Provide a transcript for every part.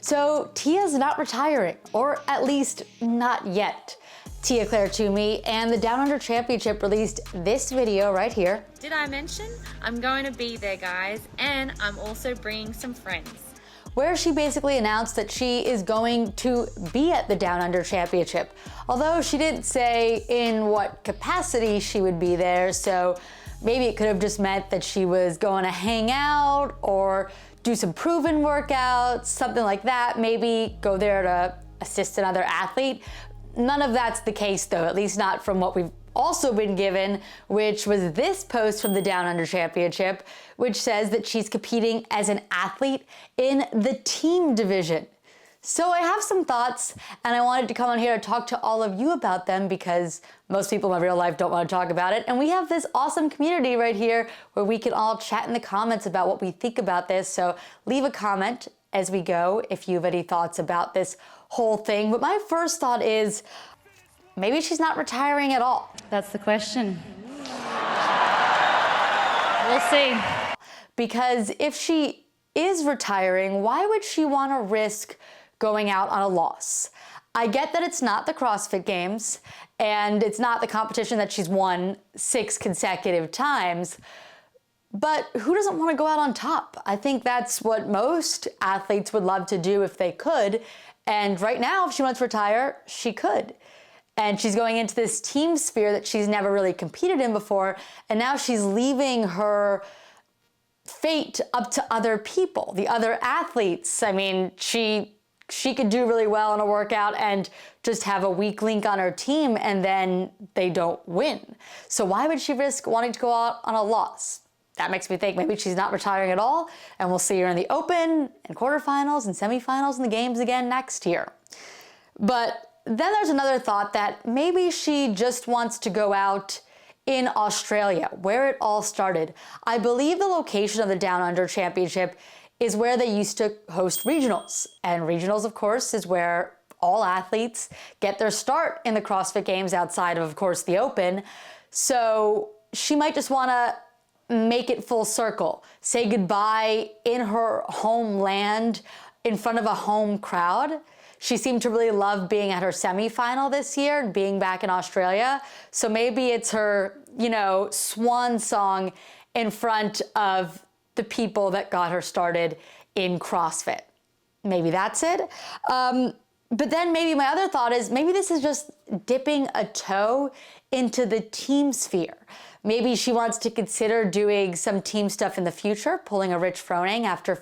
So Tia's not retiring, or at least not yet. Tia-Clair Toomey and the Down Under Championship released this video right here. Did I mention I'm going to be there, guys, and I'm also bringing some friends. Where she basically announced that she is going to be at the Down Under Championship, although she didn't say in what capacity she would be there, so maybe it could have just meant that she was going to hang out or do some proven workouts, something like that, maybe go there to assist another athlete. None of that's the case though, at least not from what we've also been given, which was this post from the Down Under Championship, which says that she's competing as an athlete in the team division. So I have some thoughts, and I wanted to come on here to talk to all of you about them because most people in my real life don't want to talk about it. And we have this awesome community right here where we can all chat in the comments about what we think about this. So leave a comment as we go if you have any thoughts about this whole thing. But my first thought is, maybe she's not retiring at all. That's the question. We'll see. Because if she is retiring, why would she want to risk going out on a loss? I get that it's not the CrossFit Games and it's not the competition that she's won 6 consecutive times, but who doesn't want to go out on top? I think that's what most athletes would love to do if they could. And right now, if she wants to retire, she could. And she's going into this team sphere that she's never really competed in before. And now she's leaving her fate up to other people, the other athletes. I mean, she could do really well in a workout and just have a weak link on her team and then they don't win. So why would she risk wanting to go out on a loss? That makes me think maybe she's not retiring at all, and we'll see her in the Open and quarterfinals and semifinals in the games again next year. But then there's another thought that maybe she just wants to go out in Australia, where it all started. I believe the location of the Down Under Championship is where they used to host regionals. And regionals, of course, is where all athletes get their start in the CrossFit Games outside of course, the Open. So she might just want to make it full circle, say goodbye in her homeland in front of a home crowd. She seemed to really love being at her semifinal this year and being back in Australia. So maybe it's her, swan song in front of the people that got her started in CrossFit. Maybe that's it. But then maybe my other thought is maybe this is just dipping a toe into the team sphere. Maybe she wants to consider doing some team stuff in the future, pulling a Rich Froning after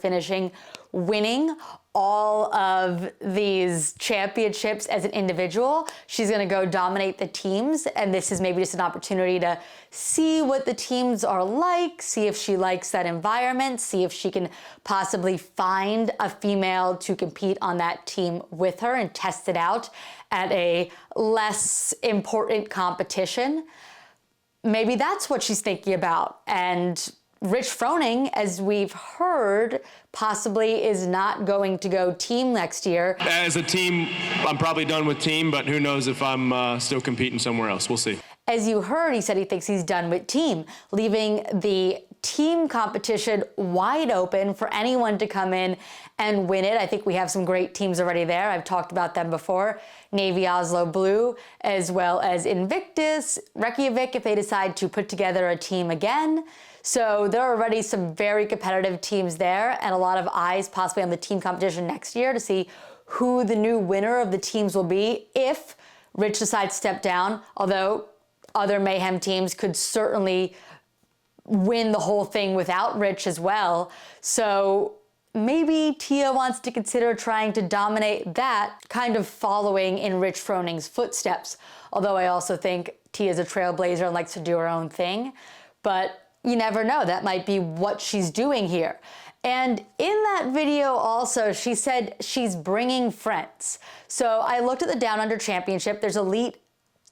winning all of these championships as an individual. She's gonna go dominate the teams, and this is maybe just an opportunity to see what the teams are like, see if she likes that environment, see if she can possibly find a female to compete on that team with her and test it out at a less important competition. Maybe that's what she's thinking about. And Rich Froning, as we've heard, possibly is not going to go team next year. As a team, I'm probably done with team, but who knows if I'm still competing somewhere else. We'll see. As you heard, he said he thinks he's done with team, leaving the team competition wide open for anyone to come in and win it. I think we have some great teams already there. I've talked about them before. Navy Oslo Blue, as well as Invictus, Reykjavik, if they decide to put together a team again. So there are already some very competitive teams there and a lot of eyes possibly on the team competition next year to see who the new winner of the teams will be if Rich decides to step down, although other Mayhem teams could certainly win the whole thing without Rich as well. So maybe Tia wants to consider trying to dominate that, kind of following in Rich Froning's footsteps. Although I also think Tia's a trailblazer and likes to do her own thing. But you never know, that might be what she's doing here. And in that video also, she said she's bringing friends. So I looked at the Down Under Championship. There's elite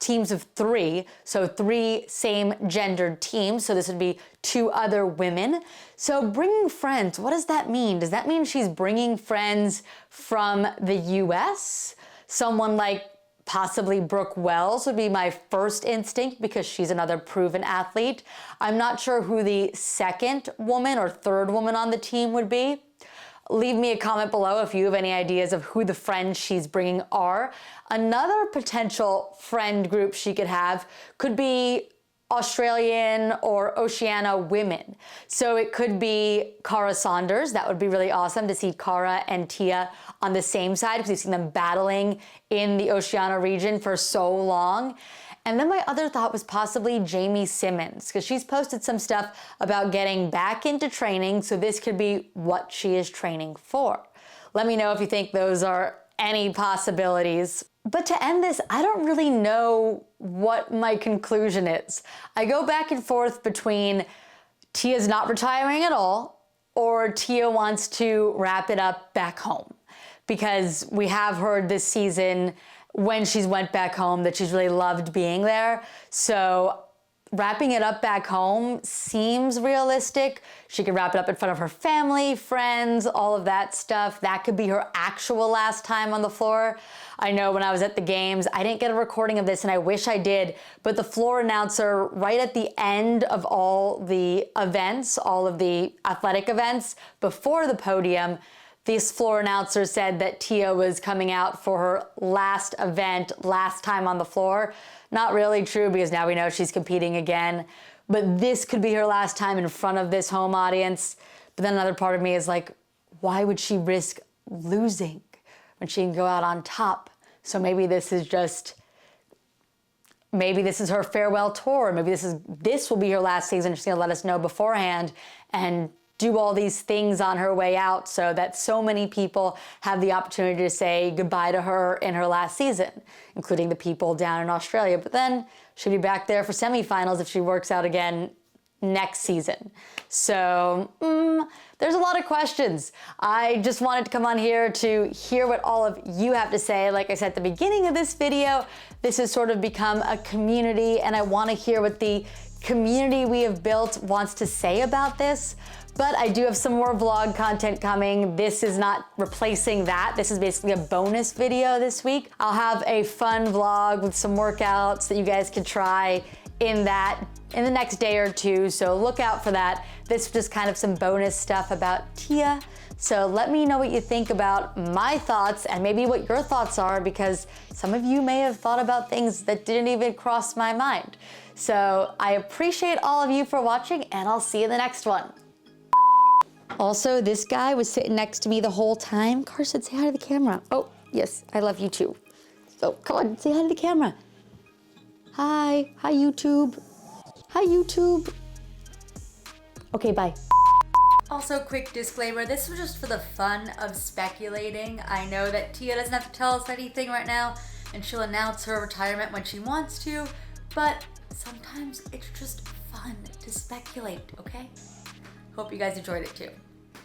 teams of 3, so 3 same gendered teams. So this would be 2 other women. So bringing friends, what does that mean? Does that mean she's bringing friends from the US? Someone like possibly Brooke Wells would be my first instinct because she's another proven athlete. I'm not sure who the second woman or third woman on the team would be. Leave me a comment below if you have any ideas of who the friends she's bringing are. Another potential friend group she could have could be Australian or Oceania women. So it could be Cara Saunders. That would be really awesome to see Cara and Tia on the same side, because we've seen them battling in the Oceania region for so long. And then my other thought was possibly Jamie Simmons, because she's posted some stuff about getting back into training, so this could be what she is training for. Let me know if you think those are any possibilities. But to end this, I don't really know what my conclusion is. I go back and forth between Tia's not retiring at all, or Tia wants to wrap it up back home. Because we have heard this season, when she's went back home, that she's really loved being there. So wrapping it up back home seems realistic. She could wrap it up in front of her family, friends, all of that stuff. That could be her actual last time on the floor. I know when I was at the games, I didn't get a recording of this, and I wish I did, but the floor announcer, right at the end of all the events, all of the athletic events, before the podium, this floor announcer said that Tia was coming out for her last event, last time on the floor. Not really true, because now we know she's competing again. But this could be her last time in front of this home audience. But then another part of me is like, why would she risk losing when she can go out on top? So maybe this is just, maybe this is her farewell tour. Maybe this will be her last season. She's gonna let us know beforehand and do all these things on her way out, so that so many people have the opportunity to say goodbye to her in her last season, including the people down in Australia. But then she'll be back there for semifinals if she works out again next season. So there's a lot of questions. I just wanted to come on here to hear what all of you have to say. Like I said at the beginning of this video, this has sort of become a community, and I want to hear what the community we have built wants to say about this. But I do have some more vlog content coming. This is not replacing that. This is basically a bonus video this week. I'll have a fun vlog with some workouts that you guys can try in the next day or two, so look out for that. This is just kind of some bonus stuff about Tia. So let me know what you think about my thoughts, and maybe what your thoughts are, because some of you may have thought about things that didn't even cross my mind. So I appreciate all of you for watching, and I'll see you in the next one. Also, this guy was sitting next to me the whole time. Carson, say hi to the camera. Oh, yes, I love you too. So come on, say hi to the camera. Hi, hi YouTube. Hi YouTube. Okay, bye. Also, quick disclaimer, this was just for the fun of speculating. I know that Tia doesn't have to tell us anything right now, and she'll announce her retirement when she wants to, but sometimes it's just fun to speculate, okay? Hope you guys enjoyed it too.